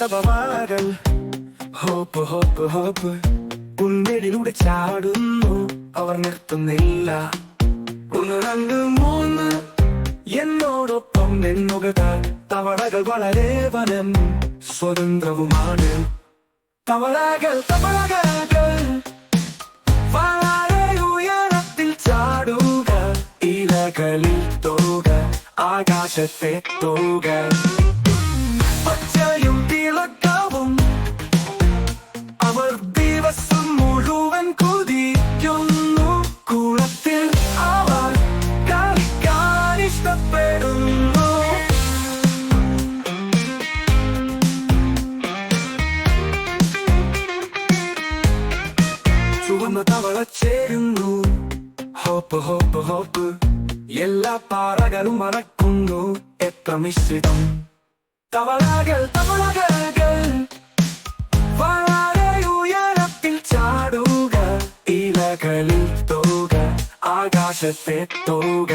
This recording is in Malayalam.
തവളകൾ ഹോപ്പ് ഹോപ്പ് ഹോപ്പ് പുൽമേടിലൂടെ ചാടുന്നു, അവർ നിർത്തുന്നില്ല. 1 2 3 എന്നോടൊപ്പം എന്നുക. തവളകൾ വളരെ വനം സ്വതന്ത്രവുമാണ്. തവളകൾ വളരെ ഉയരത്തിൽ ചാടുക, ഇലകളിൽ തോക, ആകാശത്തെ തോക. പച്ചയും തിളക്കവും അവർ ദിവസം മുഴുവൻ കുതിക്കുന്നു. കുളത്തിൽ അവർ കളിക്കാൻ ഇഷ്ടപ്പെടുന്നു. ചുവന്ന തവള ചേരുന്നു, ഹോപ്പ് ഹോപ്പ് ഹോപ്പ്. എല്ലാ പാറകളും മറക്കുന്നു, എത്ര മിശ്രിതം. തവളകൾ വളരെ ഉയരത്തിൽ ചാടുക, ഇലകളിൽ തോക, ആകാശത്തെ തോക.